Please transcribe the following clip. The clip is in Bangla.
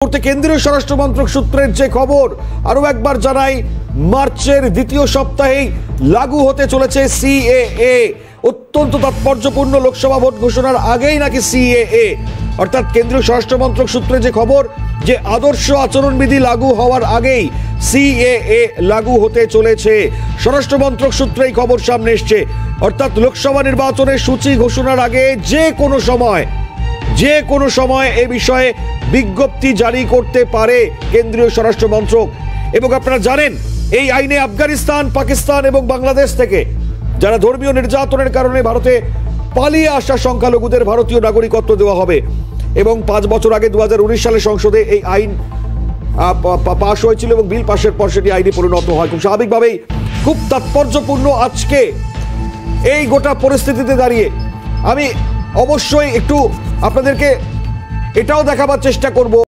কেন্দ্রীয় স্বরাষ্ট্র মন্ত্রক সূত্রের যে খবর আরো একবার জানাই, মার্চের দ্বিতীয় সপ্তাহেই লাগু হতে চলেছে সিএএ। অত্যন্ত তাৎপর্যপূর্ণ, লোকসভা ভোট ঘোষণার আগেই নাকি সিএএ, অর্থাৎ কেন্দ্রীয় স্বরাষ্ট্র মন্ত্রক সূত্রে যে খবর যে আদর্শ আচরণবিধি লাগু হওয়ার আগেই সিএএ লাগু হতে চলেছে। স্বরাষ্ট্র মন্ত্রক সূত্রে এই খবর সামনে এসছে, অর্থাৎ লোকসভা নির্বাচনের সূচি ঘোষণার আগে যে কোনো সময় এ বিষয়ে বিজ্ঞপ্তি জারি করতে পারে কেন্দ্রীয় স্বরাষ্ট্র মন্ত্রক। এবং আপনারা জানেন, এই আইনে আফগানিস্তান, পাকিস্তান এবং বাংলাদেশ থেকে যারা ধর্মীয় নির্যাতনের কারণে ভারতে পালিয়ে আসা সংখ্যালঘুদের ভারতীয় নাগরিকত্ব দেওয়া হবে। এবং 5 বছর আগে 2019 সালে সংসদে এই আইন পাশ হয়েছিল এবং বিল পাশের পর সেটি আইনে পরিণত হয়। খুব স্বাভাবিকভাবেই খুব তাৎপর্যপূর্ণ আজকে এই গোটা পরিস্থিতিতে দাঁড়িয়ে আমি অবশ্যই একটু আপনাদেরকে এটাও দেখাবার চেষ্টা করব।